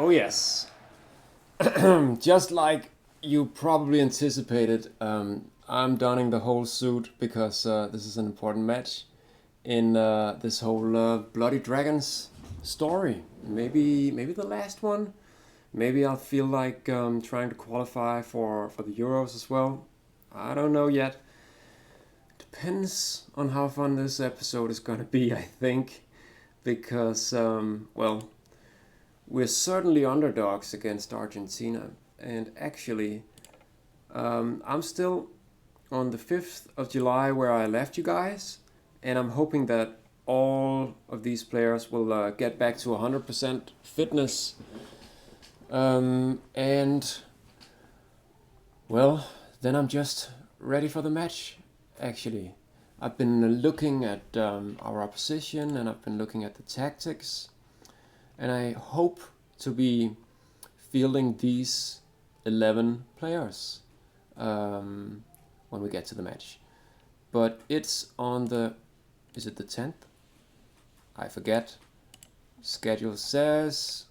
Oh yes, just like you probably anticipated, I'm donning the whole suit because this is an important match in this whole Bloody Dragons story. Maybe the last one. Maybe I'll feel like trying to qualify for the Euros as well. I don't know yet. Depends on how fun this episode is gonna be, I think, because we're certainly underdogs against Argentina, and actually, I'm still on the 5th of July where I left you guys, and I'm hoping that all of these players will get back to 100% fitness. And, well, then I'm just ready for the match, actually. I've been looking at our opposition and I've been looking at the tactics, and I hope to be fielding these 11 players when we get to the match. But it's on the, is it the 10th? I forget. Schedule says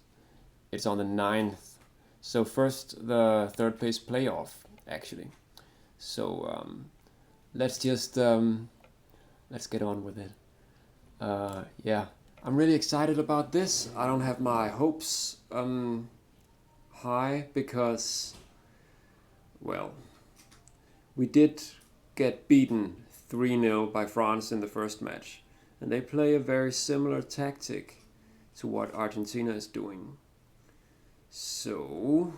it's on the 9th. So first the third place playoff, actually. So let's just, let's get on with it. Yeah, I'm really excited about this. I don't have my hopes high because, well, we did get beaten 3-0 by France in the first match, and they play a very similar tactic to what Argentina is doing. So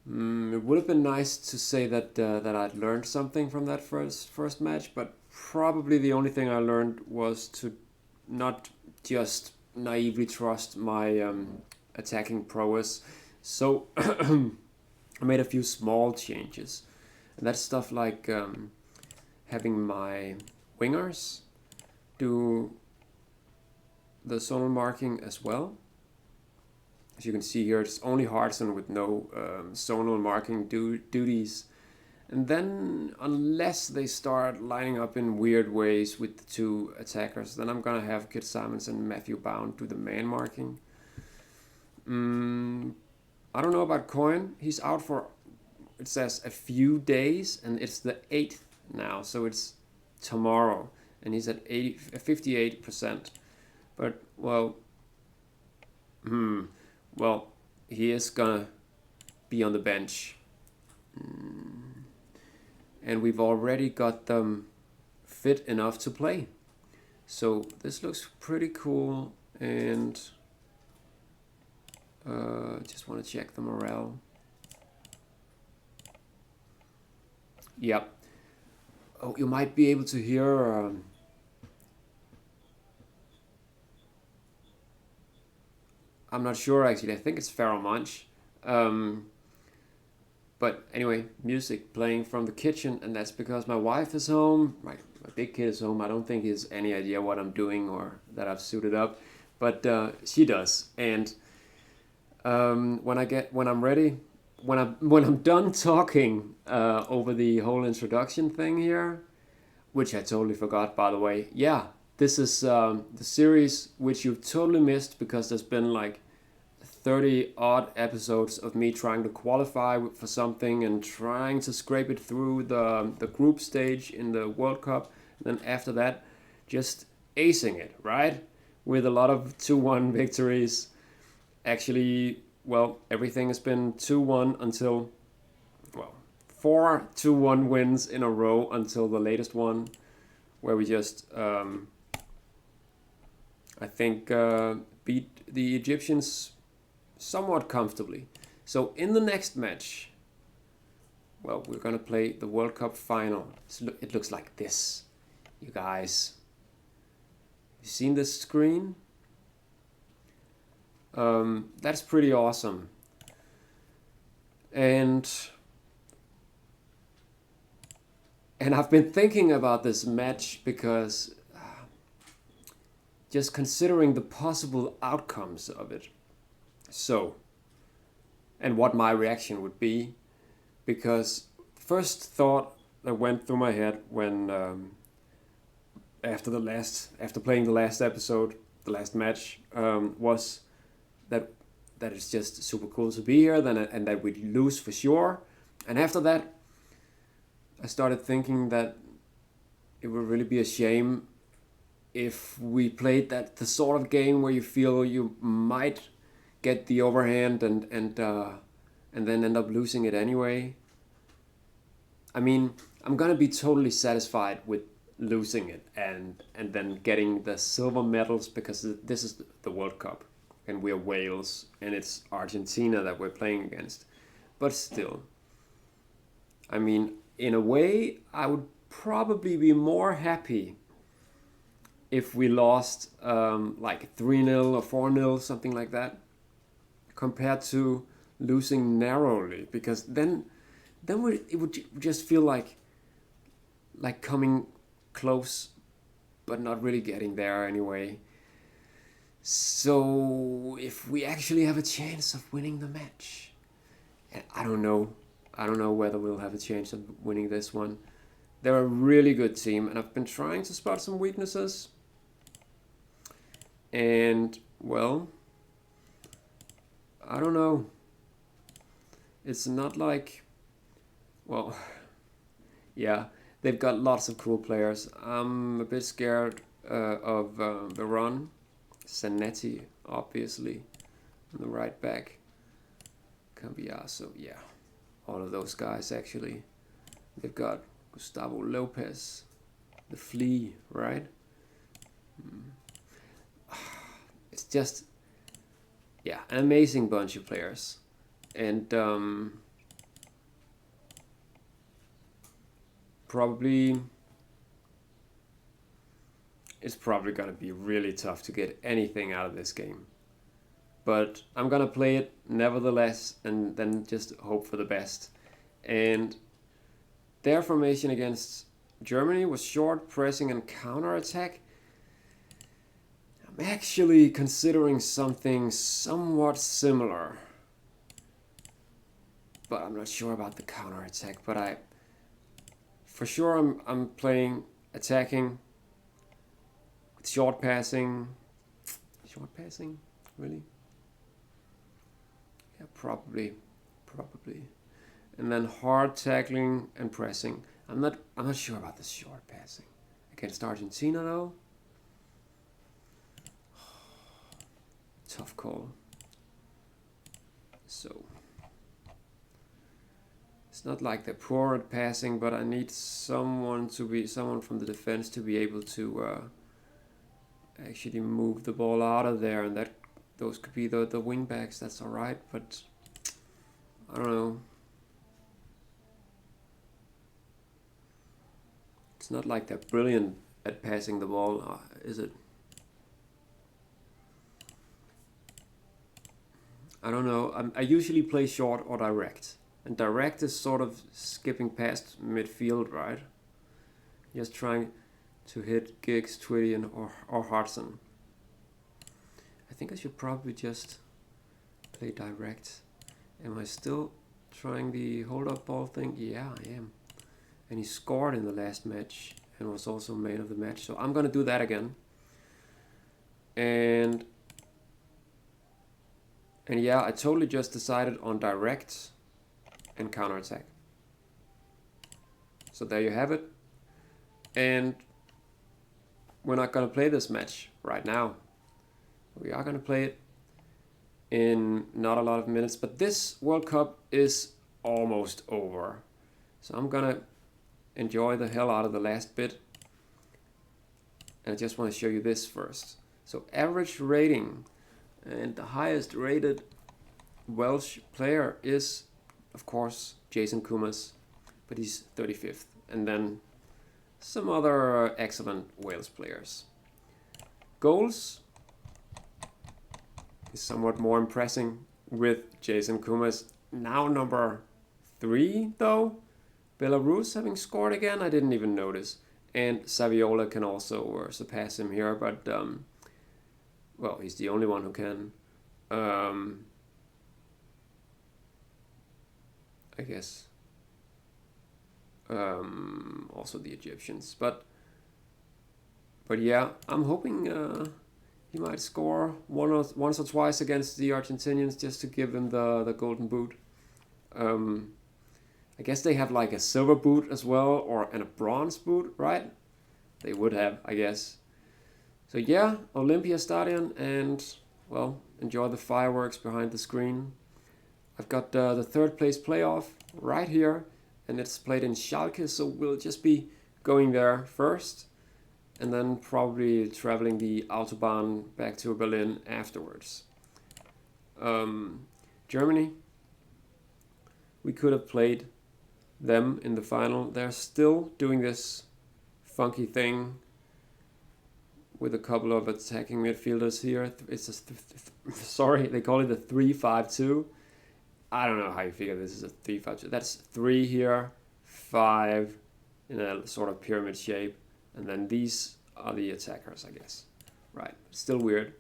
it would have been nice to say that I'd learned something from that first match, but probably the only thing I learned was to not just naively trust my attacking prowess. So I made a few small changes, and that's stuff like having my wingers do the zonal marking as well. As you can see here, it's only Hardson with no zonal marking duties. And then, unless they start lining up in weird ways with the two attackers, then I'm going to have Kit Simons and Matthew Bound do the man marking. I don't know about Coin. He's out for, it says, a few days, and it's the 8th now, so it's tomorrow. And he's at 58%. But, well, he is gonna be on the bench. And we've already got them fit enough to play. So this looks pretty cool, and just want to check the morale. Yep. Oh, you might be able to hear I'm not sure actually. I think it's Pharaoh Munch. But anyway, music playing from the kitchen, and that's because my wife is home. My big kid is home. I don't think he has any idea what I'm doing or that I've suited up, but she does. And when I'm ready, when I'm done talking over the whole introduction thing here, which I totally forgot, by the way. Yeah, this is the series which you've totally missed because there's been like 30 odd episodes of me trying to qualify for something and trying to scrape it through the group stage in the World Cup. And then after that, just acing it, right? With a lot of 2-1 victories. Actually, well, everything has been 2-1 until, well, 4 2-1 wins in a row until the latest one, where we just, I think, beat the Egyptians somewhat comfortably. So in the next match, well, we're going to play the World Cup final. It looks like this, you guys. You seen this screen? That's pretty awesome. And I've been thinking about this match because just considering the possible outcomes of it. So, and what my reaction would be, because first thought that went through my head when after playing the last episode, the last match, was that it's just super cool to be here, and that we'd lose for sure. And after that, I started thinking that it would really be a shame if we played the sort of game where you feel you might get the overhand and then end up losing it anyway. I mean, I'm gonna be totally satisfied with losing it and then getting the silver medals, because this is the World Cup and we're Wales and it's Argentina that we're playing against. But still, I mean, in a way, I would probably be more happy if we lost like 3-0 or 4-0, something like that, compared to losing narrowly, because then it would just feel like coming close but not really getting there anyway. So if we actually have a chance of winning the match, and I don't know whether we'll have a chance of winning this one. They're a really good team, and I've been trying to spot some weaknesses. And, well, I don't know. It's not like, well, yeah, they've got lots of cool players. I'm a bit scared of the run. Zanetti, obviously, on the right back. Cambiaso, yeah. All of those guys, actually. They've got Gustavo Lopez, the Flea, right? It's just, yeah, an amazing bunch of players. And it's probably going to be really tough to get anything out of this game. But I'm going to play it nevertheless and then just hope for the best. And their formation against Germany was short, pressing, and counter-attack. I'm actually considering something somewhat similar. But I'm not sure about the counter-attack. But for sure I'm playing attacking with short passing. Short passing? Really? Yeah, probably. And then hard tackling and pressing. I'm not sure about the short passing. Against Argentina though. Tough call. So it's not like they're poor at passing, but I need someone from the defense to be able to actually move the ball out of there, and those could be the wing backs. That's all right, but I don't know. It's not like they're brilliant at passing the ball, is it? I don't know. I usually play short or direct. And direct is sort of skipping past midfield, right? Just trying to hit Giggs, Twitty, or Hartson. I think I should probably just play direct. Am I still trying the hold-up ball thing? Yeah, I am. And he scored in the last match and was also man of the match. So I'm going to do that again. And yeah, I totally just decided on direct and counterattack. So there you have it. And we're not going to play this match right now. We are going to play it in not a lot of minutes. But this World Cup is almost over. So I'm going to enjoy the hell out of the last bit. And I just want to show you this first. So average rating. And the highest rated Welsh player is, of course, Jason Kumas, but he's 35th. And then some other excellent Wales players. Goals is somewhat more impressive with Jason Kumas. Now number 3, though. Belarus having scored again, I didn't even notice. And Saviola can also surpass him here, but well, he's the only one who can. I guess. Also the Egyptians, but yeah, I'm hoping he might score once or twice against the Argentinians just to give him the golden boot. I guess they have like a silver boot as well, and a bronze boot, right? They would have, I guess. So yeah, Olympia Stadion, and well, enjoy the fireworks behind the screen. I've got the third place playoff right here, and it's played in Schalke, so we'll just be going there first, and then probably traveling the Autobahn back to Berlin afterwards. Germany, we could have played them in the final. They're still doing this funky thing with a couple of attacking midfielders here. It's sorry, they call it a 3-5-2. I don't know how you figure this is a 3-5-2. That's 3 here, 5 in a sort of pyramid shape, and then these are the attackers, I guess. Right, still weird.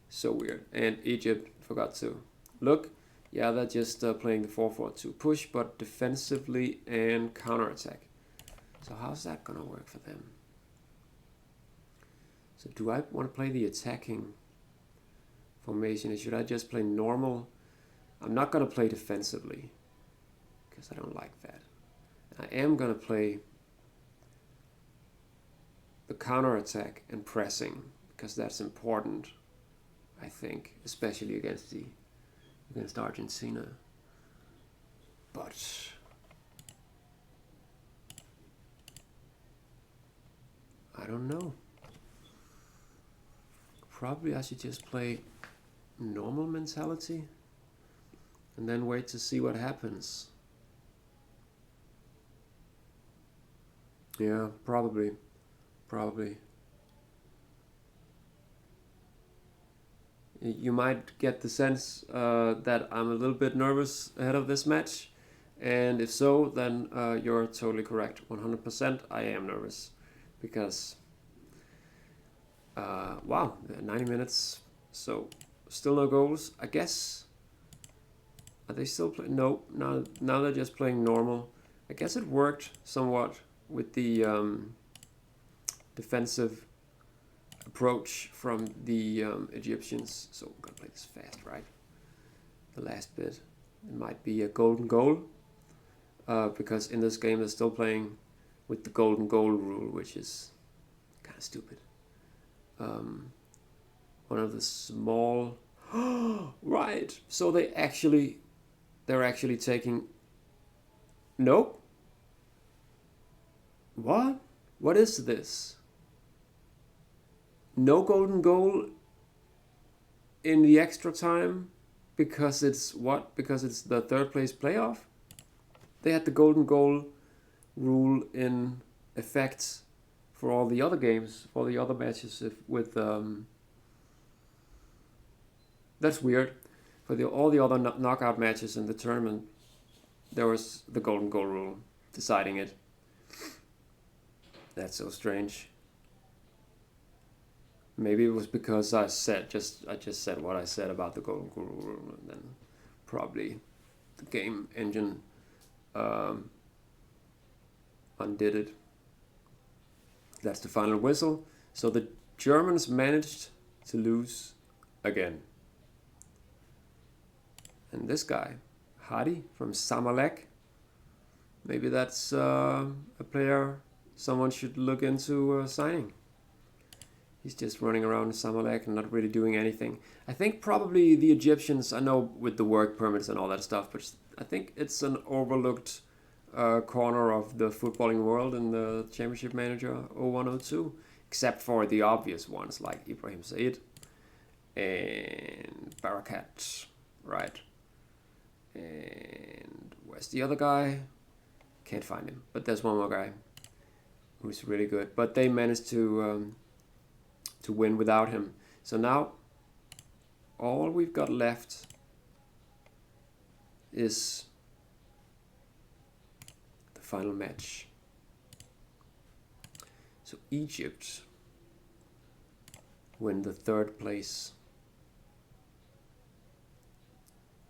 So weird. And Egypt forgot to look. Yeah, they're just playing the 4-4-2 push, but defensively and counterattack. So how's that gonna work for them? So do I want to play the attacking formation, or should I just play normal? I'm not gonna play defensively because I don't like that. I am gonna play the counterattack and pressing because that's important, I think, especially against Argentina. But I don't know. Probably I should just play normal mentality and then wait to see what happens. Yeah, probably. You might get the sense that I'm a little bit nervous ahead of this match, and if so, then you're totally correct. 100% I am nervous because wow, 90 minutes, so still no goals. I guess, are they still playing? No, now they're just playing normal. I guess it worked somewhat with the defensive approach from the Egyptians. So I'm gonna play this fast, right? The last bit. It might be a golden goal because in this game they're still playing with the golden goal rule, which is kind of stupid. One of the small right. So they're actually taking. Nope. What is this? No golden goal in the extra time because it's what? Because it's the third place playoff? They had the golden goal rule in effect for all the other games, for the other matches with that's weird. For all the other knockout matches in the tournament, there was the golden goal rule deciding it. That's so strange. Maybe it was because I just said what I said about the golden goal rule, and then probably the game engine undid it. That's the final whistle. So the Germans managed to lose again. And this guy, Hadi from Samalek, maybe that's a player someone should look into signing. He's just running around Samalek and not really doing anything. I think probably the Egyptians, I know with the work permits and all that stuff, but I think it's an overlooked corner of the footballing world in the Championship Manager 0102, except for the obvious ones like Ibrahim Said and Barakat, right? And where's the other guy? Can't find him, but there's one more guy who's really good. But they managed to win without him. So now all we've got left is the final match. So Egypt win the third place.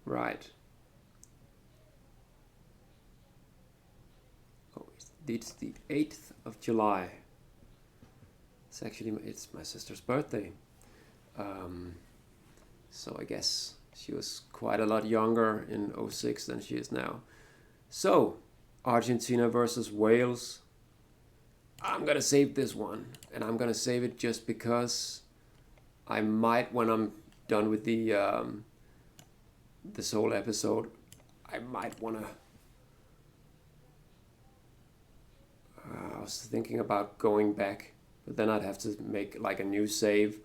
Right. Oh, it's the 8th of July. It's my sister's birthday. So I guess she was quite a lot younger in '06 than she is now. So, Argentina versus Wales. I'm gonna save this one, and I'm gonna save it just because I might, when I'm done with this whole episode, I might wanna. I was thinking about going back, but then I'd have to make like a new save,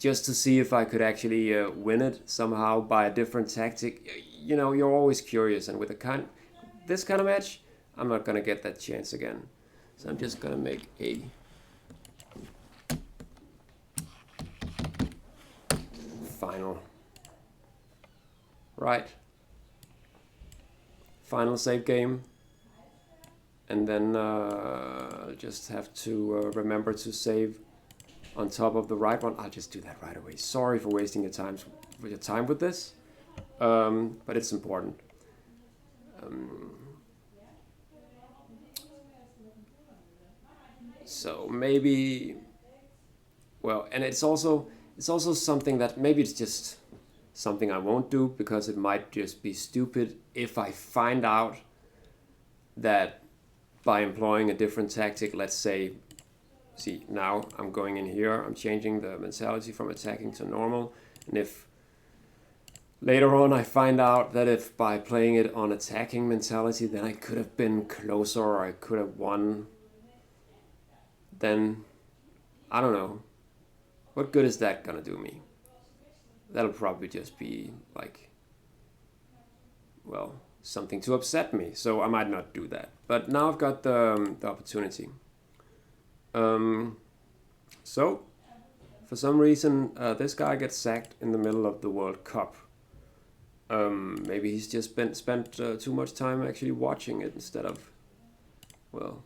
just to see if I could actually win it somehow by a different tactic. You know, you're always curious, and with this kind of match, I'm not gonna get that chance again. So I'm just gonna make a final. Right. Final save game. And then I'll just have to remember to save on top of the right one. I'll just do that right away. Sorry for wasting your time with this, but it's important. So maybe, well, and it's also something that maybe it's just something I won't do because it might just be stupid if I find out that by employing a different tactic, let's say, see, now I'm going in here, I'm changing the mentality from attacking to normal, and if later on I find out that if by playing it on attacking mentality, then I could have been closer or I could have won, then I don't know. What good is that gonna do me? That'll probably just be like, well, something to upset me, so I might not do that. But now I've got the opportunity. So, for some reason, this guy gets sacked in the middle of the World Cup. Maybe he's just spent too much time actually watching it instead of, well,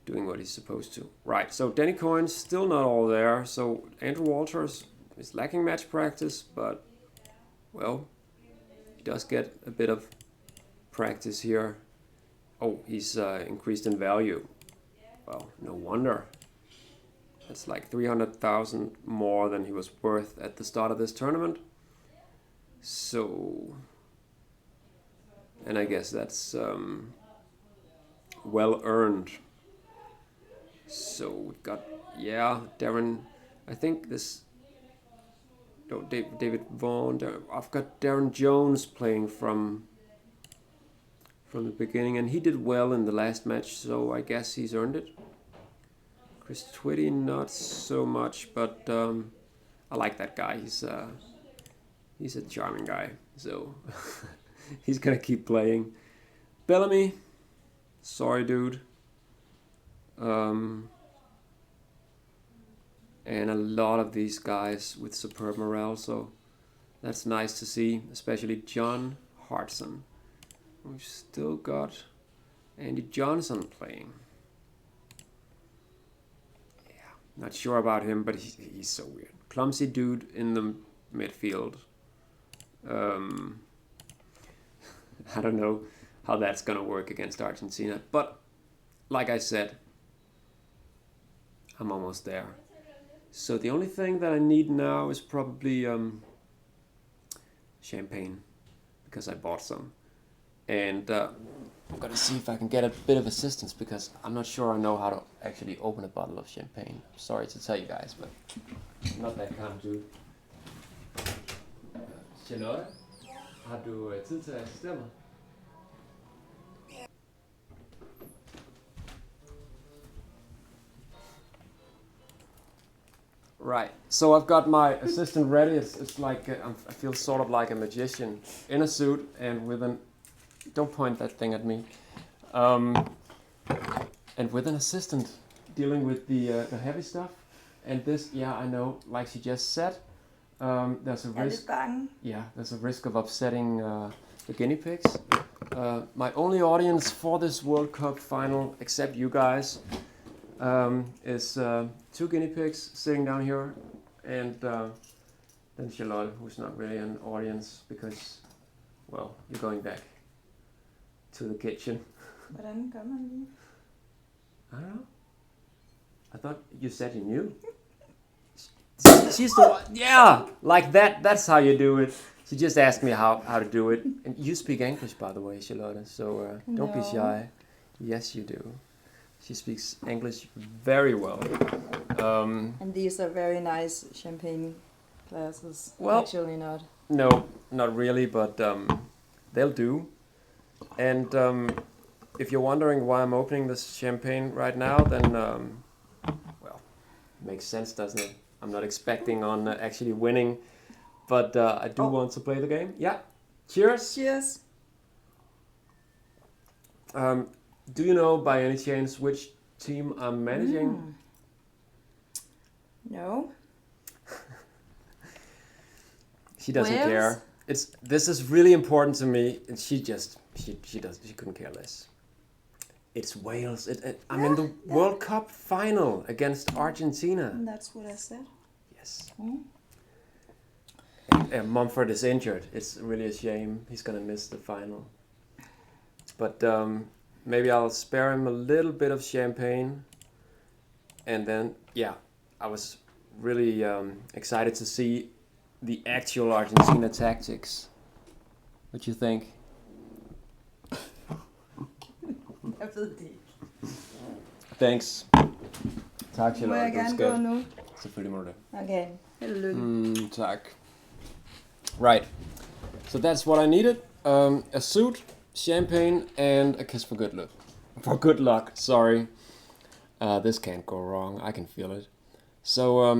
doing what he's supposed to. Right, so Danny Coyne's still not all there, so Andrew Walters is lacking match practice, but, well, he does get a bit of practice here. Oh, he's increased in value. Well, no wonder. That's like 300,000 more than he was worth at the start of this tournament. So, and I guess that's well earned. So we've got, yeah, Darren, I think this, no, David Vaughan, I've got Darren Jones playing from the beginning, and he did well in the last match, so I guess he's earned it. Chris Twitty, not so much, but I like that guy. He's a charming guy, so he's gonna keep playing. Bellamy, sorry, dude. And a lot of these guys with superb morale, so that's nice to see, especially John Hartson. We've still got Andy Johnson playing. Yeah, not sure about him, but he's so weird. Clumsy dude in the midfield. I don't know how that's gonna work against Argentina, but like I said, I'm almost there. So the only thing that I need now is probably champagne, because I bought some. And I'm gonna see if I can get a bit of assistance, because I'm not sure I know how to actually open a bottle of champagne. Sorry to tell you guys, but I'm not that kind of dude. Charlotte, har du tid til at assistere mig? Right, so I've got my assistant ready. It's like I feel sort of like a magician in a suit and with an, don't point that thing at me, and with an assistant dealing with the heavy stuff. And this, yeah, I know, like she just said, there's a risk. Yeah, there's a risk of upsetting the guinea pigs. My only audience for this World Cup final, except you guys, is two guinea pigs sitting down here, and then Charlotte, who's not really an audience because, well, you're going back to the kitchen. Hvordan gør man lige? I don't know. I thought you said you knew. She's the one. Yeah, like that. That's how you do it. She just asked me how to do it. And you speak English, by the way, Charlotte. So don't be No. shy. Yes, you do. She speaks English very well. And these are very nice champagne glasses. Well- Actually not. No, not really, but they'll do. And if you're wondering why I'm opening this champagne right now, then well, makes sense, doesn't it? I'm not expecting on actually winning, but I do want to play the game. Yeah. Cheers. Cheers. Do you know by any chance which team I'm managing? No. She doesn't Wales? care. This is really important to me, and she couldn't care less. It's Wales. I'm in the World Cup final against Argentina. And that's what I said. Yes. Mm. Mumford is injured. It's really a shame. He's gonna miss the final. But maybe I'll spare him a little bit of champagne. And then, yeah, I was really excited to see the actual Argentina tactics. What you think? Jeg ved det ikke. Thanks. Tak, Må Charlotte. jeg Du er gerne skat. gå nu? Selvfølgelig må du det. Okay. Held og lykke. Tak. Right. So that's what I needed. A suit, champagne, and a kiss for good luck. For good luck, sorry. This can't go wrong. I can feel it. So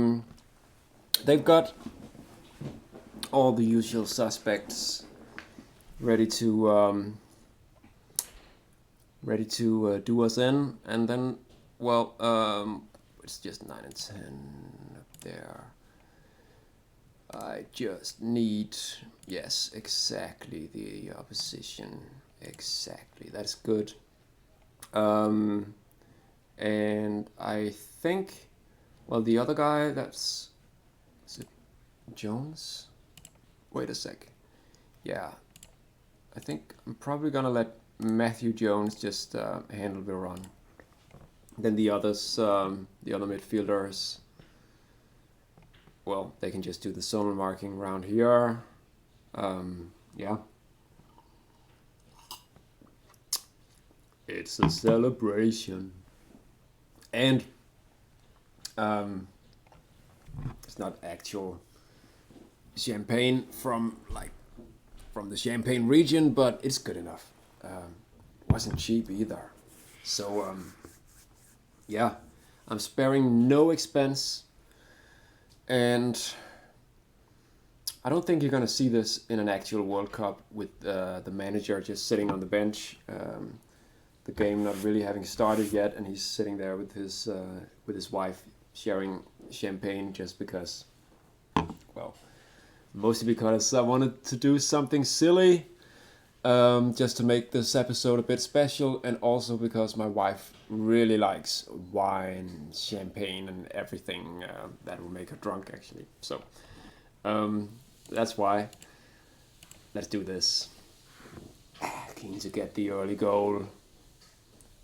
they've got all the usual suspects ready to do us in, and then, well, it's just 9 and 10 up there. I just need, yes, exactly the opposition. Exactly, that's good. And I think, well, the other guy, is it Jones? Wait a sec. Yeah, I think I'm probably gonna let Matthew Jones just handle the run. Then the others, the other midfielders, well, they can just do the zone marking around here. Yeah. It's a celebration. And it's not actual champagne from the Champagne region, but it's good enough. Wasn't cheap either. So yeah, I'm sparing no expense. And I don't think you're gonna see this in an actual World Cup with the manager just sitting on the bench, the game not really having started yet, and he's sitting there with his wife sharing champagne just because, well, mostly because I wanted to do something silly, just to make this episode a bit special, and also because my wife really likes wine, champagne, and everything that will make her drunk, actually. So that's why. Let's do this. Keen to get the early goal.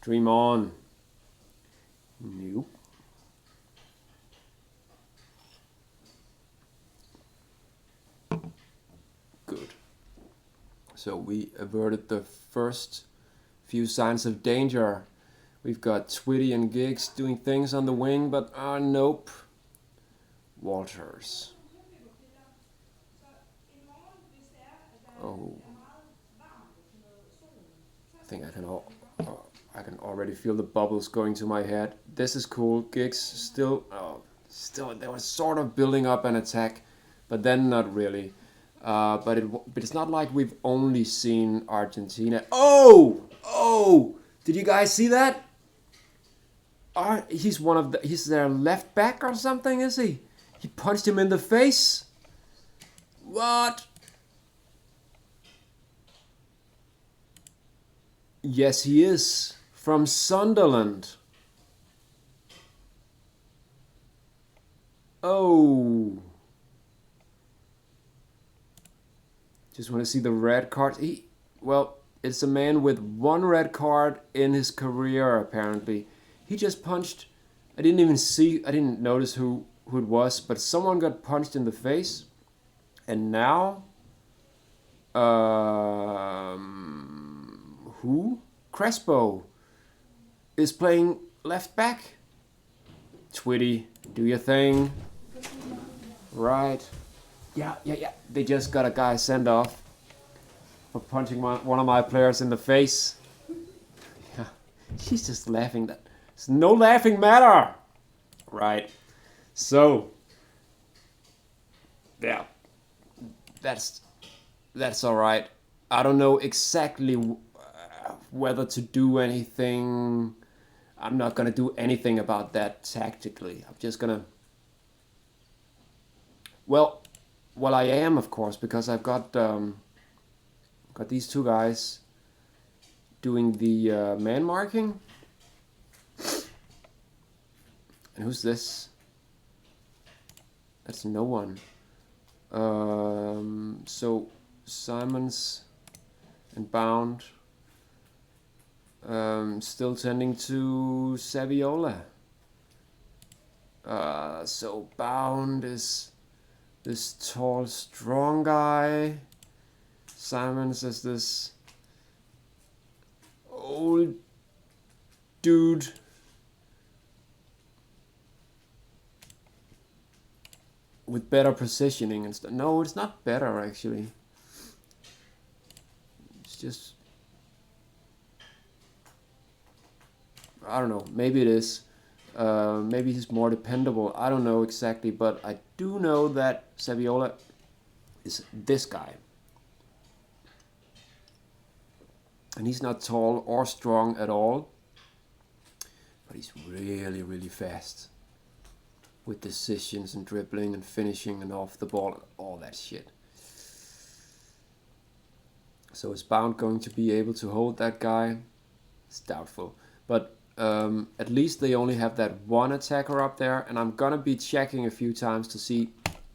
Dream on. Nope. Good. So we averted the first few signs of danger. We've got Twitty and Giggs doing things on the wing, but nope. Walters. Oh. I think I can already feel the bubbles going to my head. This is cool. Giggs still they were sort of building up an attack, but then not really. But it's not like we've only seen Argentina. Oh! Did you guys see that? He's their left back or something, is he? He punched him in the face? What? Yes, he is. From Sunderland. Oh. Just want to see the red card. It's a man with one red card in his career, apparently. He just punched. I didn't notice who who it was, but someone got punched in the face, and now who? Crespo is playing left back. Twitty, do your thing. Right. Yeah. They just got a guy sent off for punching one of my players in the face. Yeah, she's just laughing. There's no laughing matter. Right. So, yeah, that's all right. I don't know exactly whether to do anything. I'm not gonna do anything about that tactically. I'm just gonna. Well, I am, of course, because I've got these two guys doing the man marking. And who's this? That's no one. So Simons and Bound still tending to Saviola. So Bound is this tall, strong guy. Simons is this old dude. With better positioning and stuff. No, it's not better actually. It's just, I don't know. Maybe it is. Maybe he's more dependable. I don't know exactly, but I do know that Saviola is this guy. And he's not tall or strong at all, but he's really, really fast. With decisions and dribbling and finishing and off the ball and all that shit. So is Bound going to be able to hold that guy? It's doubtful. But at least they only have that one attacker up there, and I'm gonna be checking a few times to see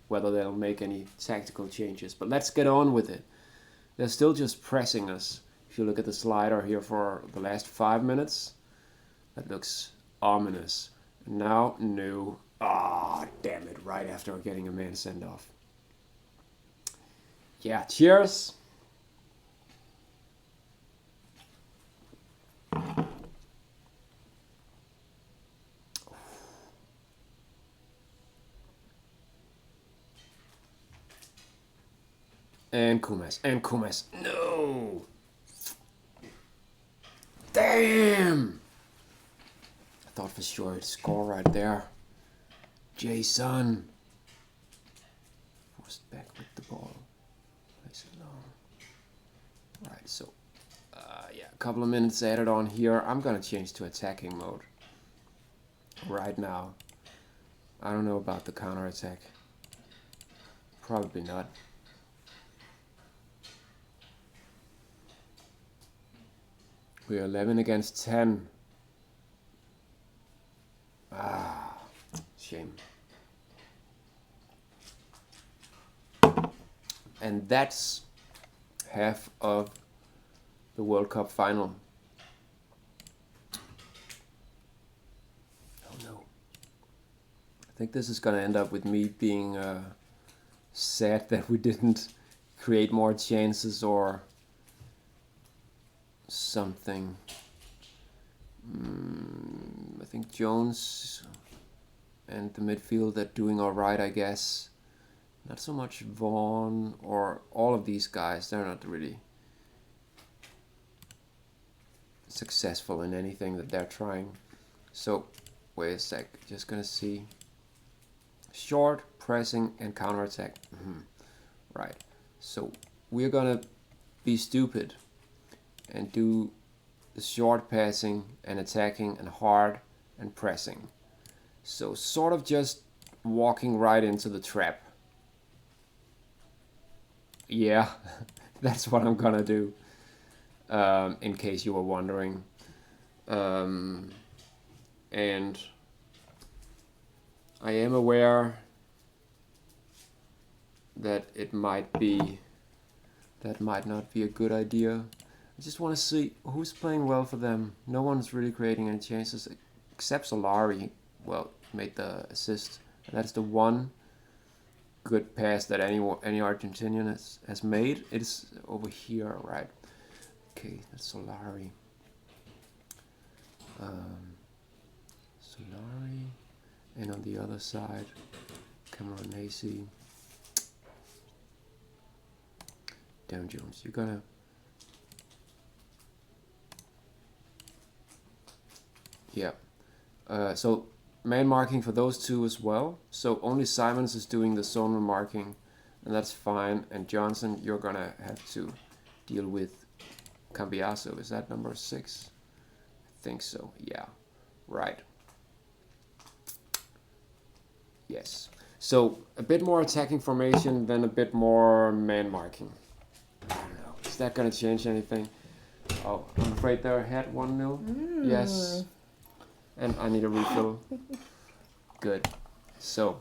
whether they'll make any tactical changes. But let's get on with it. They're still just pressing us. If you look at the slider here for the last 5 minutes, that looks ominous. And now, no. Ah, damn it, right after getting a man sent off. Yeah, cheers. And Kumas. No! Damn! I thought for sure it'd score right there. Jason. Forced back with the ball. Place it long. Right, so yeah, a couple of minutes added on here. I'm gonna change to attacking mode right now. I don't know about the counter attack. Probably not. We're 11 against 10. Ah, shame. And that's half of the World Cup final. Oh no. I think this is gonna end up with me being sad that we didn't create more chances or something. I think Jones and the midfield are doing alright, I guess. Not so much Vaughn or all of these guys. They're not really successful in anything that they're trying. So, wait a sec. Just gonna see. Short, pressing, and counterattack. Right. So, we're gonna be stupid and do the short passing and attacking and hard and pressing. So sort of just walking right into the trap. Yeah, that's what I'm gonna do, in case you were wondering. And I am aware that that might not be a good idea. I just want to see who's playing well for them. No one's really creating any chances except Solari. Well, made the assist And that's the one good pass that any Argentinian has made. It's over here, right? Okay, that's Solari. Solari, and on the other side, Cameronesi. Damn, Jones, you're gonna. Yeah. So man marking for those two as well. So only Simons is doing the zonal marking, and that's fine. And Johnson, you're gonna have to deal with Cambiaso. Is that number 6? I think so. Yeah. Right. Yes. So a bit more attacking formation, then a bit more man marking. I don't know. Is that gonna change anything? Oh, I'm afraid they're ahead 1-0. Yes. And I need a refill. Good. So,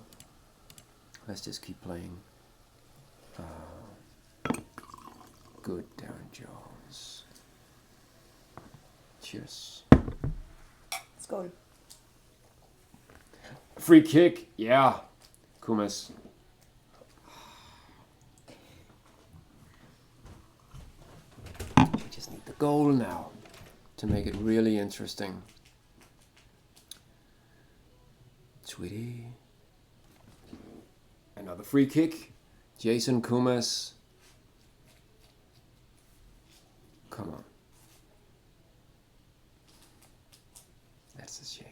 let's just keep playing. Good, Darren Jones. Cheers. Skål. Free kick. Yeah. Kumas. We just need the goal now to make it really interesting. Tweety. Another free kick. Jason Kumas. Come on. That's a shame.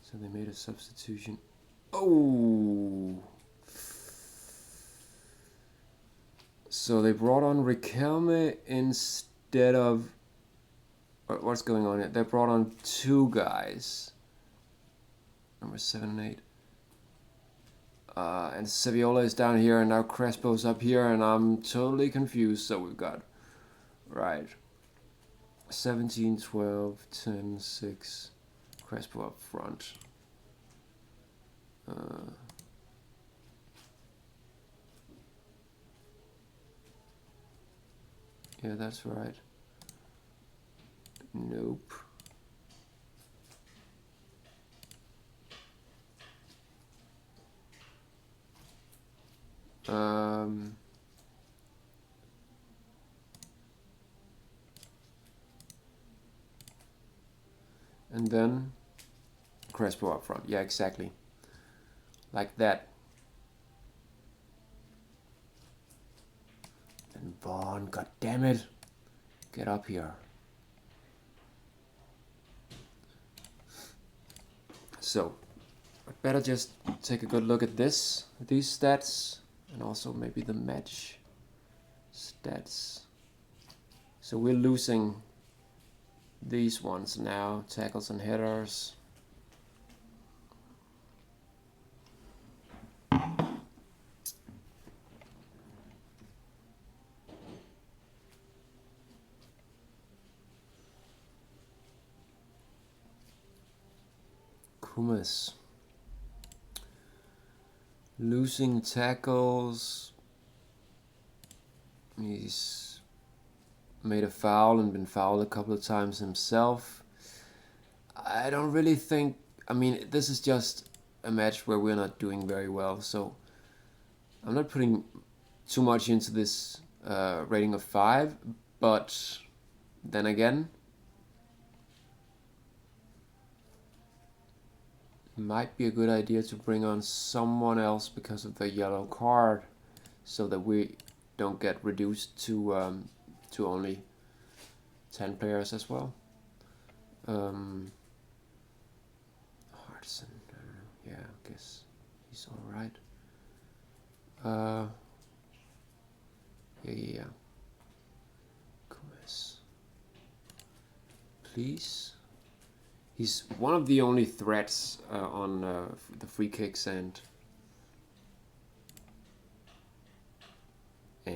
So they made a substitution. Oh! So they brought on Riquelme instead of... What's going on here? They brought on 2 guys. Number 7 and 8. And Saviola is down here, and now Crespo's up here, and I'm totally confused. So we've got... Right. 17, 12, 10, 6. Crespo up front. Yeah, that's right. Nope. And then Crespo up front. Yeah, exactly. Like that. And Vaughn, god damn it. Get up here. So, I'd better just take a good look at these stats, and also maybe the match stats. So we're losing these ones now, tackles and headers. Kumas. Losing tackles. He's made a foul and been fouled a couple of times himself. I don't really think... I mean, this is just a match where we're not doing very well, so I'm not putting too much into this rating of 5, but then again, might be a good idea to bring on someone else because of the yellow card, so that we don't get reduced to only 10 players as well. Hardson, I don't know. Yeah, I guess he's all right. Yeah. Kumas. Please. He's one of the only threats on the free kicks and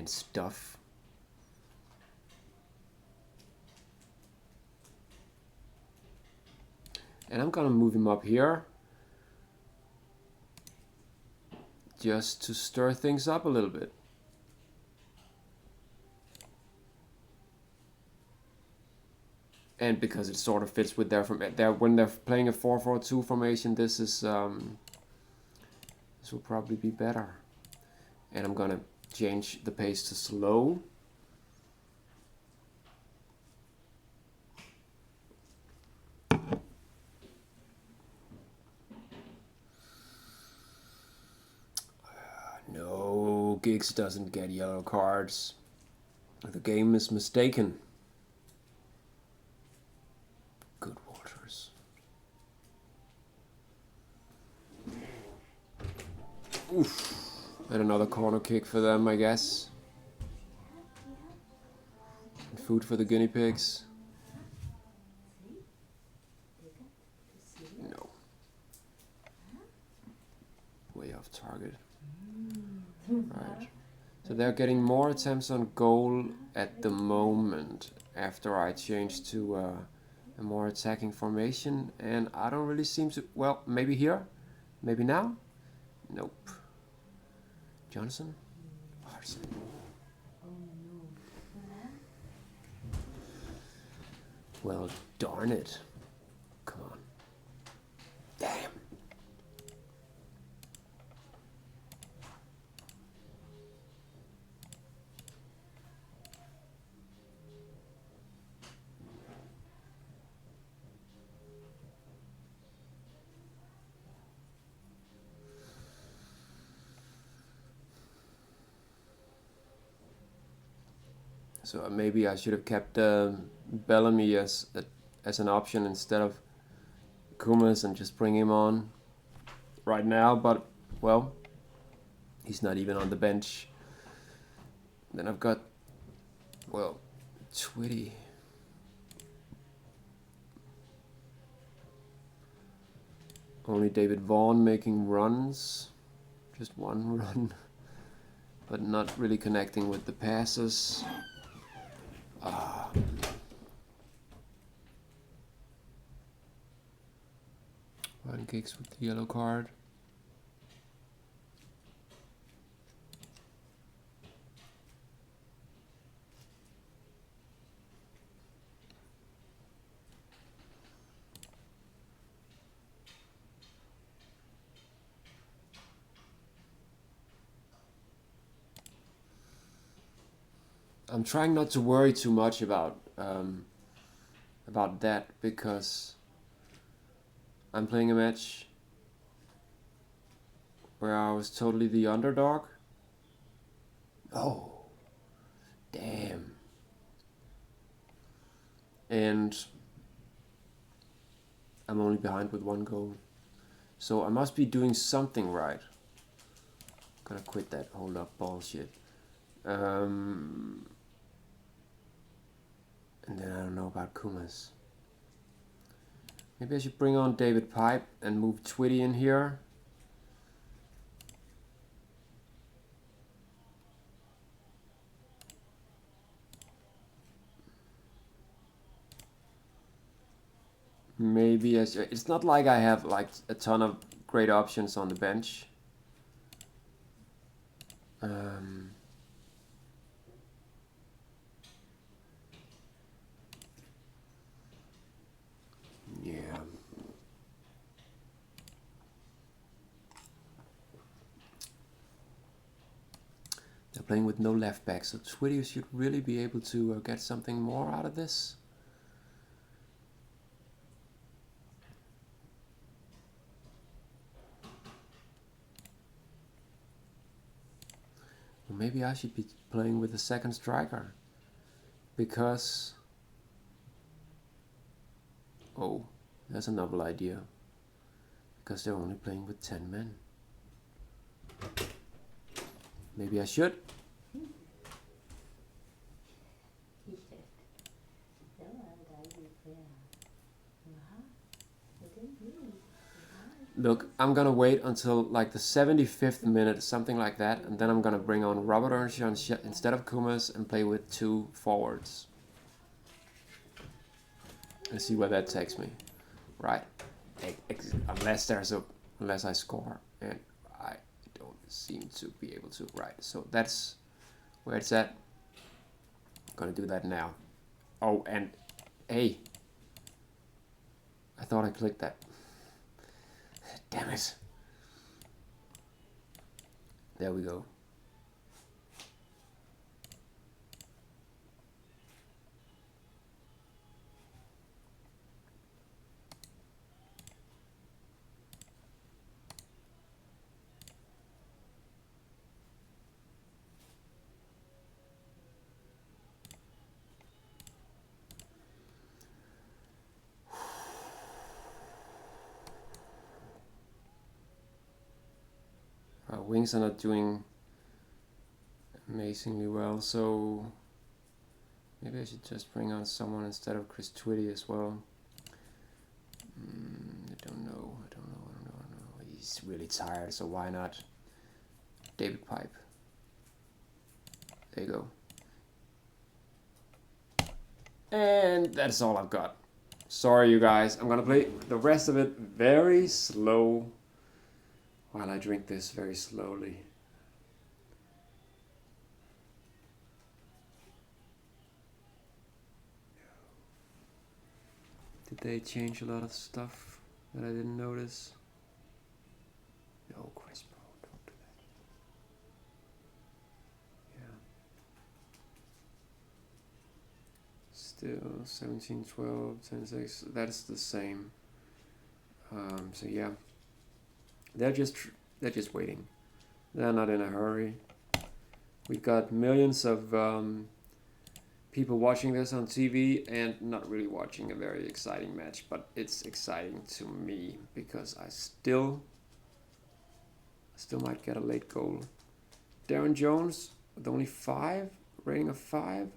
stuff. And I'm gonna move him up here just to stir things up a little bit. and because it sort of fits with their when they're playing a 4-4-2 formation, this will probably be better. And I'm gonna change the pace to slow. No, Giggs doesn't get yellow cards. The game is mistaken. Good waters. Oof. And another corner kick for them, I guess. And food for the guinea pigs. No. Way off target. Right. So they're getting more attempts on goal at the moment after I changed to a more attacking formation, and I don't really seem to. Well, maybe here, maybe now. Nope. Johnson? Larson. Well, darn it. Come on. Damn. So maybe I should have kept Bellamy as an option instead of Kumas and just bring him on right now. But, well, he's not even on the bench. Then I've got, well, Twitty. Only David Vaughan making runs. Just one run. But not really connecting with the passes. Ryan Giggs with the yellow card. I'm trying not to worry too much about that because I'm playing a match where I was totally the underdog. Oh, damn. And I'm only behind with 1 goal. So I must be doing something right. Gonna quit that hold up bullshit. And then I don't know about Kumas. Maybe I should bring on David Pipe and move Twitty in here. Maybe it's not like I have like a ton of great options on the bench. Yeah. They're playing with no left back, so Twitty should really be able to get something more out of this. Well, maybe I should be playing with the second striker. Because... Oh, that's a novel idea. Because they're only playing with 10 men. Maybe I should. Look, I'm gonna wait until like the 75th minute, something like that, and then I'm gonna bring on Robert Earnshaw instead of Kumas and play with 2 forwards. And see where that takes me. Right. Unless I score, and I don't seem to be able to. Right. So that's where it's at. I'm gonna do that now. Oh, and hey, I thought I clicked that. Damn it. There we go. Wings are not doing amazingly well, so maybe I should just bring on someone instead of Chris Twitty as well. I don't know. He's really tired, so why not David Pipe? There you go. And that's all I've got. Sorry, you guys. I'm gonna play the rest of it very slow while I drink this very slowly. Did they change a lot of stuff that I didn't notice? No, Crespo, don't do that. Yeah. Still 17, 12, 10, 6. That's the same. So yeah, they're just waiting. They're not in a hurry. We've got millions of people watching this on TV and not really watching a very exciting match, but it's exciting to me because I still might get a late goal. Darren Jones with only 5, rating of 5.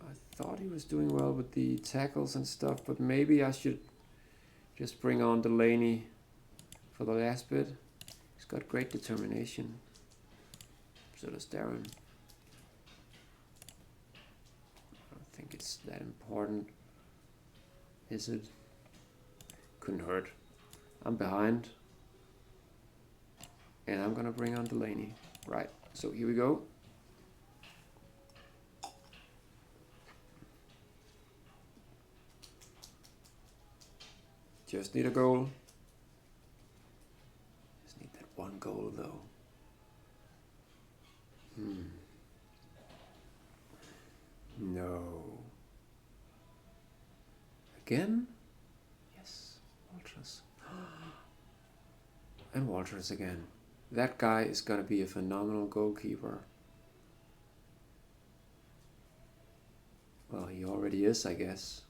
I thought he was doing well with the tackles and stuff, but maybe I should just bring on Delaney for the last bit. He's got great determination. So does Darren. I don't think it's that important. Is it? Couldn't hurt. I'm behind. And I'm gonna bring on Delaney. Right, so here we go. Just need a goal. Just need that one goal though. No. Again? Yes, Walters. And Walters again. That guy is gonna be a phenomenal goalkeeper. Well, he already is, I guess.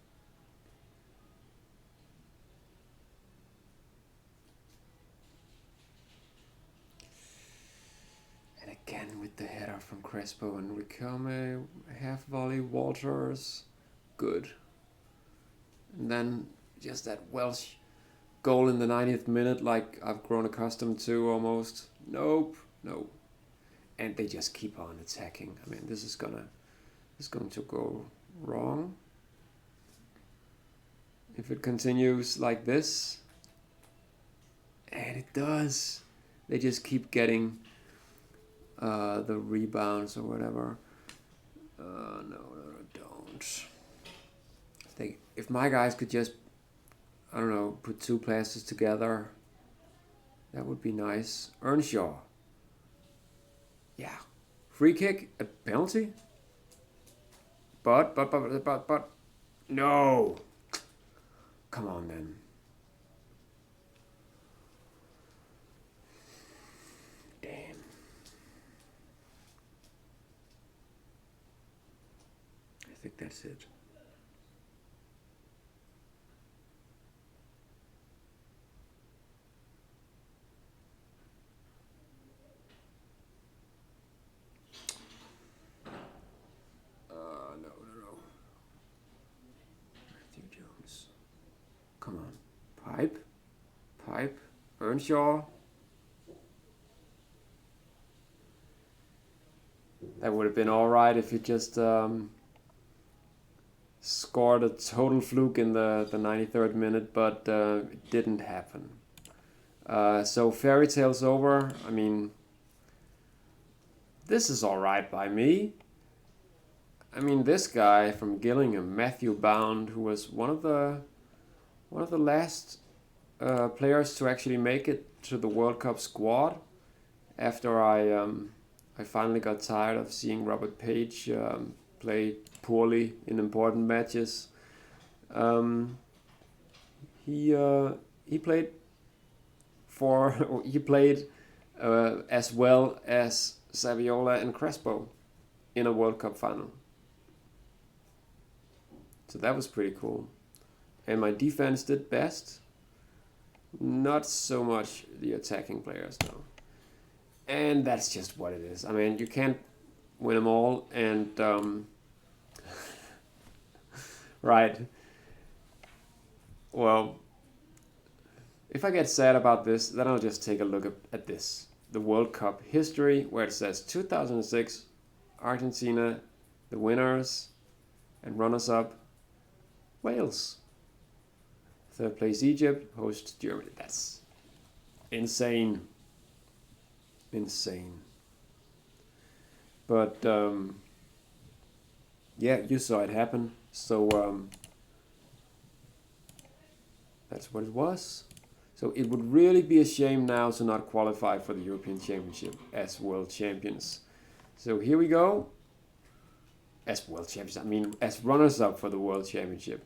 And again with the header from Crespo and Riquelme, half volley, Walters, good. And then just that Welsh goal in the 90th minute, like I've grown accustomed to almost. Nope, no. And they just keep on attacking. I mean, this is going to go wrong if it continues like this. And it does. They just keep getting the rebounds or whatever. No, don't. If my guys could just, I don't know, put 2 passes together, that would be nice. Earnshaw. Yeah. Free kick, a penalty? But, no. Come on then. Damn. I think that's it. No. Matthew Jones. Come on. Pipe. Earnshaw. That would have been alright if you just scored a total fluke in the 93rd minute, but it didn't happen. So fairy tale's over. I mean, this is alright by me. I mean, this guy from Gillingham, Matthew Bound, who was one of the one of the last players to actually make it to the World Cup squad after I finally got tired of seeing Robert Page play poorly in important matches. Um, he played he played as well as Saviola and Crespo in a World Cup final. So that was pretty cool. And my defense did best. Not so much the attacking players though. And that's just what it is. I mean, you can't win them all, and right. Well, if I get sad about this, then I'll just take a look at this. The World Cup history, where it says 2006, Argentina, the winners, and runners-up, Wales. Third place, Egypt, host Germany. That's insane. Insane. But, yeah, you saw it happen. So, that's what it was. So it would really be a shame now to not qualify for the European Championship as world champions. So here we go. As world champions, I mean as runners-up for the World Championship.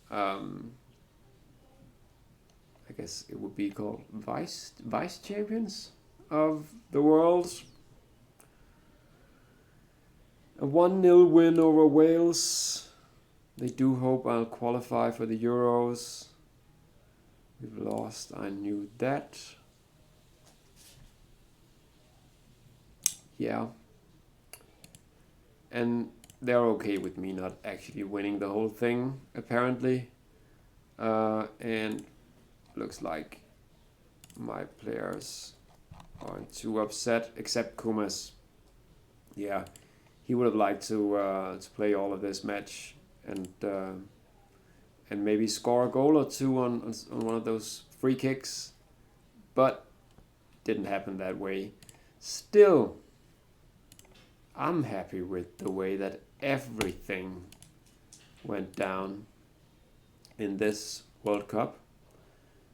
I guess it would be called vice champions of the world. A 1-0 win over Wales. They do hope I'll qualify for the Euros. We've lost, I knew that. Yeah. And they're okay with me not actually winning the whole thing, apparently. And looks like my players aren't too upset, except Kumas. Yeah, he would have liked to play all of this match and maybe score a goal or two on one of those free kicks, but didn't happen that way. Still, I'm happy with the way that everything went down in this World Cup.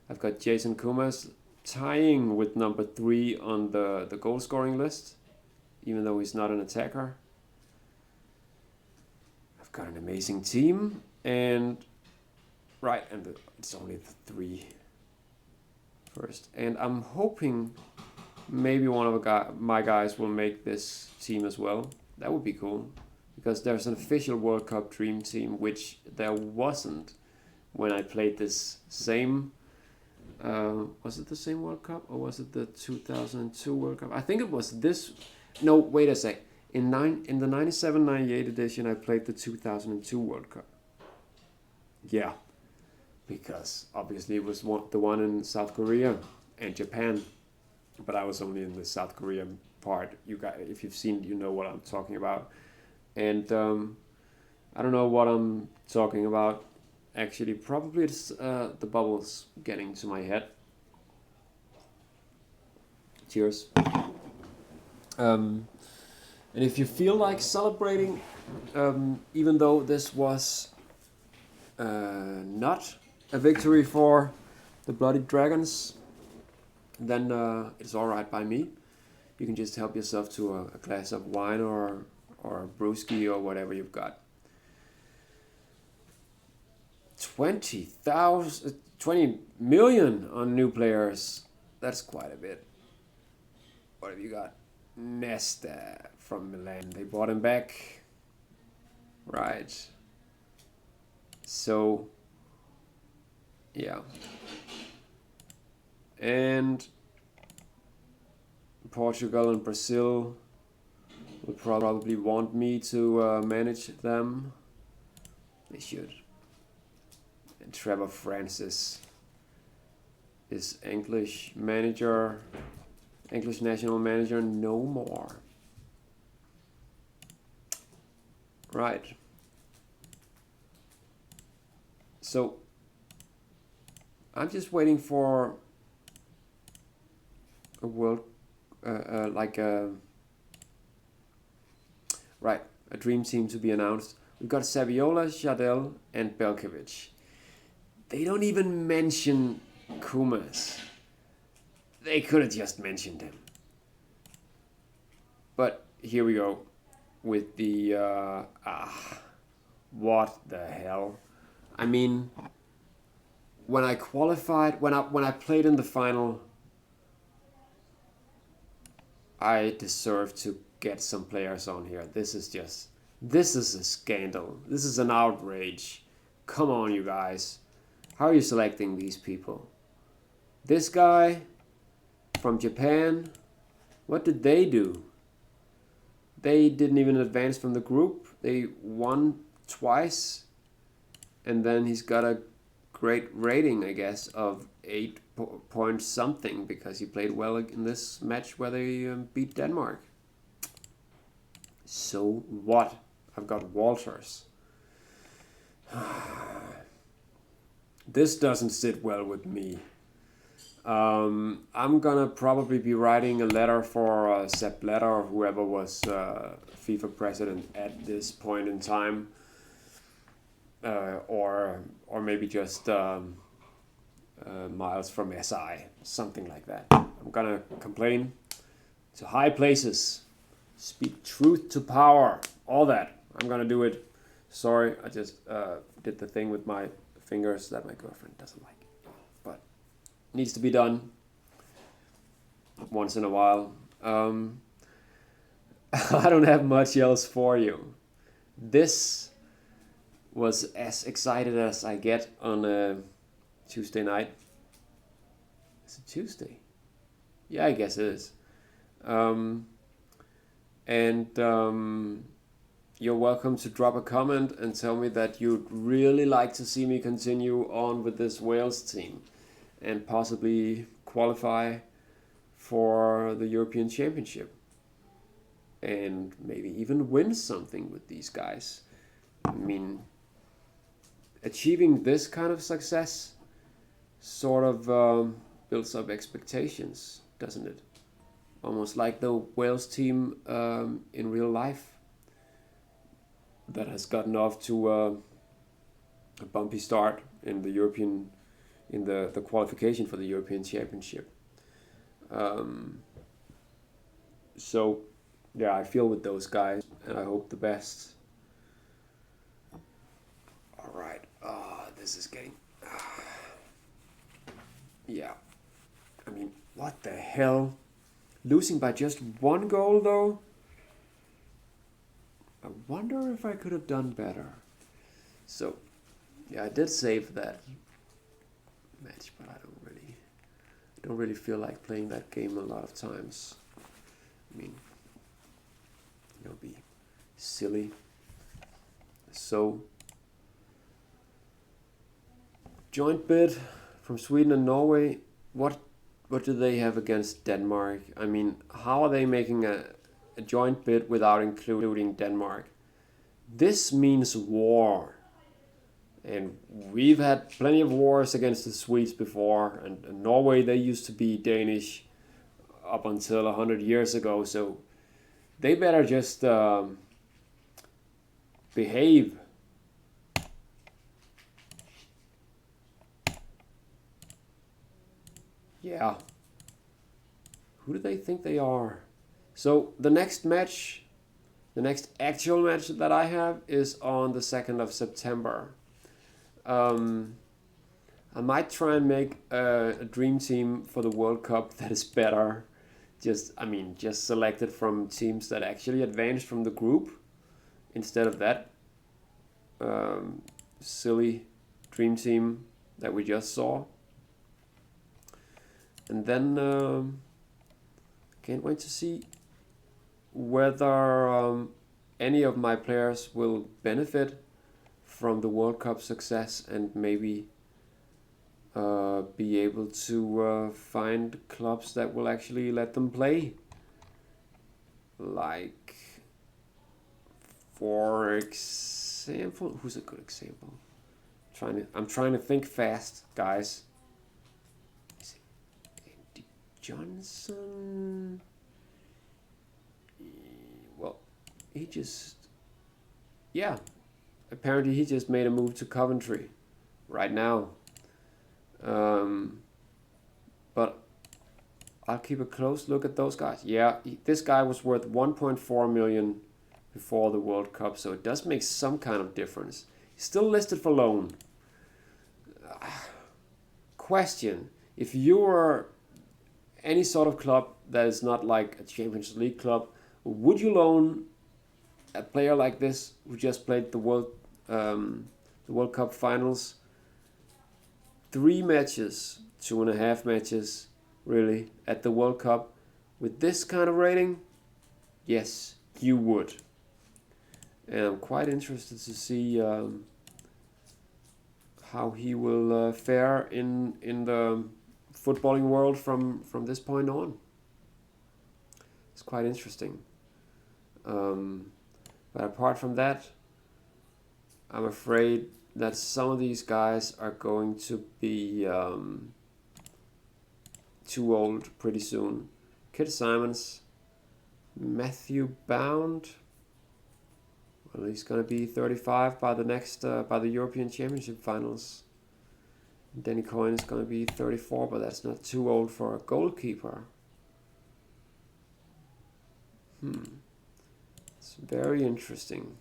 I've got Jason Kumas tying with number 3 on the goal scoring list, even though he's not an attacker. I've got an amazing team, and right, and it's only the 3 first. And I'm hoping maybe one of my guys will make this team as well. That would be cool, because there's an official World Cup Dream Team, which there wasn't when I played this same. Was it the same World Cup, or was it the 2002 World Cup? I think it was this. No, wait a sec. In the 97-98 edition, I played the 2002 World Cup. Yeah, because obviously it was the one in South Korea and Japan, but I was only in the South Korean part. You guys, if you've seen, you know what I'm talking about. And I don't know what I'm talking about. Actually, probably it's the bubbles getting to my head. Cheers. And if you feel like celebrating, even though this was not a victory for the Bloody Dragons, then it's alright by me. You can just help yourself to a glass of wine or a brewski or whatever you've got. 20 million on new players. That's quite a bit. What have you got? Nesta from Milan. They brought him back. Right. So, yeah. And Portugal and Brazil will probably want me to manage them. They should. And Trevor Francis is English national manager no more. Right. So I'm just waiting for a world, a dream team to be announced. We've got Saviola, Jardel, and Belkovic. They don't even mention Kumas. They could have just mentioned him. But here we go with the what the hell? I mean, when I qualified, when I played in the final, I deserve to get some players on here. This is a scandal. This is an outrage. Come on, you guys. How are you selecting these people? This guy from Japan, what did they do? They didn't even advance from the group. They won twice. And then he's got a great rating, I guess, of 8 point something because he played well in this match where they beat Denmark. So what? I've got Walters. This doesn't sit well with me. I'm gonna probably be writing a letter for Sepp Blatter or whoever was FIFA president at this point in time, or maybe just Miles from SI, something like that. I'm gonna complain to high places, speak truth to power, all that. I'm gonna do it. Sorry, I just did the thing with my fingers that my girlfriend doesn't like. Needs to be done once in a while. I don't have much else for you. This was as excited as I get on a Tuesday night. Is it Tuesday? Yeah, I guess it is. You're welcome to drop a comment and tell me that you'd really like to see me continue on with this Wales team and possibly qualify for the European Championship and maybe even win something with these guys. I mean, achieving this kind of success sort of builds up expectations, doesn't it? Almost like the Wales team in real life that has gotten off to a bumpy start in the European in the qualification for the European Championship. So, yeah, I feel with those guys, and I hope the best. All right. This is getting... yeah. I mean, what the hell? Losing by just 1 goal, though? I wonder if I could have done better. So, yeah, I did save that match, but I don't really feel like playing that game a lot of times. I mean, be silly. So, joint bid from Sweden and Norway. What do they have against Denmark? I mean, how are they making a joint bid without including Denmark? This means war. And we've had plenty of wars against the Swedes before, and Norway, they used to be Danish up until 100 years ago, so they better just behave. Yeah. Who do they think they are? So the next match, the next actual match that I have is on the 2nd of September. I might try and make a dream team for the World Cup that is better. Just selected from teams that actually advanced from the group instead of that silly dream team that we just saw. And then can't wait to see whether any of my players will benefit from the World Cup success and maybe be able to find clubs that will actually let them play. Like, for example, who's a good example? I'm trying to think fast, guys. Is it Andy Johnson? Well, apparently he just made a move to Coventry right now. But I'll keep a close look at those guys. Yeah, this guy was worth 1.4 million before the World Cup, so it does make some kind of difference. He's still listed for loan. Question: if you were any sort of club that is not like a Champions League club, would you loan a player like this who just played the World Cup finals? 3 matches, 2.5 matches, really, at the World Cup with this kind of rating? Yes, you would. And I'm quite interested to see how he will fare in the footballing world from this point on. It's quite interesting. But apart from that, I'm afraid that some of these guys are going to be too old pretty soon. Kit Simons, Matthew Bound. Well, he's going to be 35 by the European Championship finals. Danny Coyne is going to be 34, but that's not too old for a goalkeeper. It's very interesting.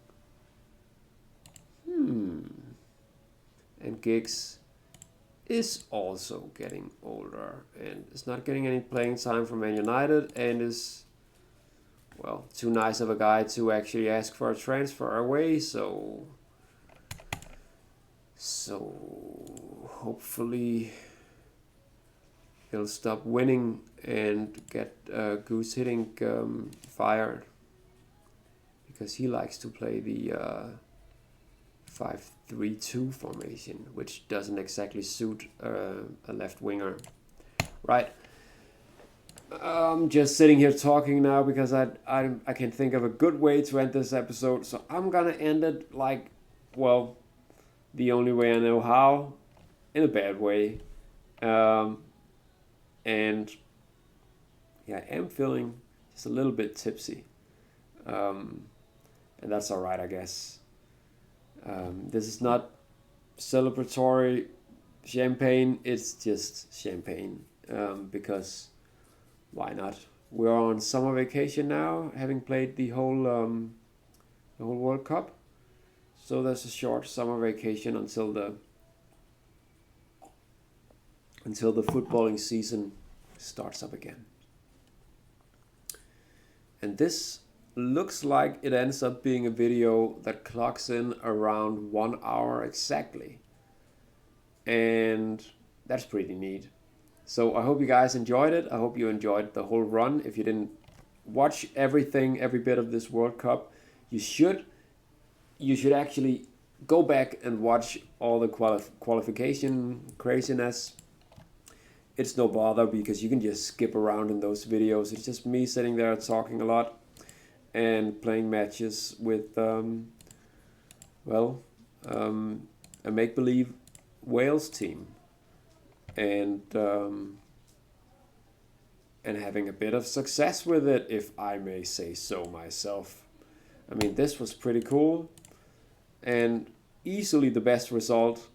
And Giggs is also getting older and is not getting any playing time for Man United and is, well, too nice of a guy to actually ask for a transfer away, so hopefully he'll stop winning and get Goose Hiddink fired, because he likes to play the 5-3-2 formation, which doesn't exactly suit a left winger. Right. I'm just sitting here talking now because I can think of a good way to end this episode, so I'm gonna end it like, well, the only way I know how, in a bad way. And yeah, I am feeling just a little bit tipsy. And that's alright, I guess. This is not celebratory champagne, it's just champagne. Because why not? We're on summer vacation now, having played the whole World Cup. So there's a short summer vacation until the footballing season starts up again. And this looks like it ends up being a video that clocks in around 1 hour exactly. And that's pretty neat. So I hope you guys enjoyed it. I hope you enjoyed the whole run. If you didn't watch every bit of this World Cup, you should actually go back and watch all the qualification craziness. It's no bother because you can just skip around in those videos. It's just me sitting there talking a lot and playing matches with a make-believe Wales team, and having a bit of success with it, if I may say so myself. I mean, this was pretty cool and easily the best result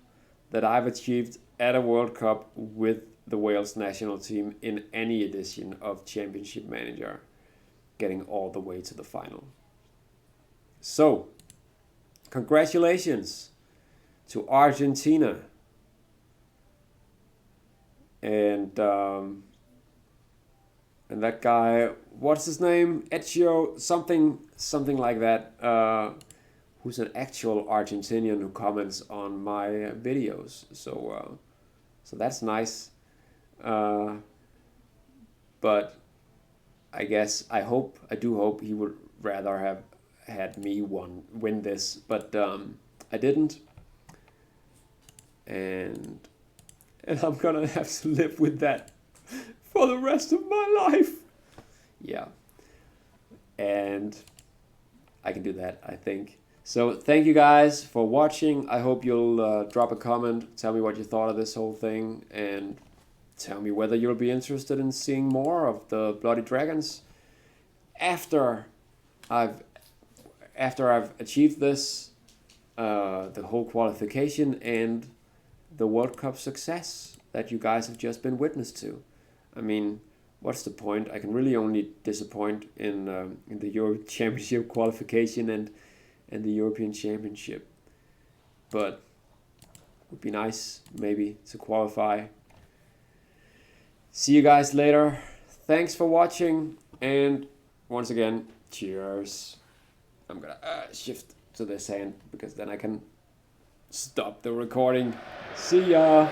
that I've achieved at a World Cup with the Wales national team in any edition of Championship Manager, getting all the way to the final. So, congratulations to Argentina. And that guy, what's his name? Ezio, something like that, who's an actual Argentinian who comments on my videos. So that's nice. But I guess I do hope he would rather have had me win this, but I didn't, and I'm gonna have to live with that for the rest of my life. Yeah, and I can do that, I think. So thank you guys for watching. I hope you'll drop a comment, tell me what you thought of this whole thing, and tell me whether you'll be interested in seeing more of the Bloody Dragons after I've achieved this, the whole qualification and the World Cup success. that you guys have just been witness to. I mean, what's the point? I can really only disappoint in the Euro Championship qualification and the European Championship. But it would be nice maybe to qualify. See you guys later. Thanks for watching, and once again, cheers. I'm gonna shift to this hand because then I can stop the recording. See ya!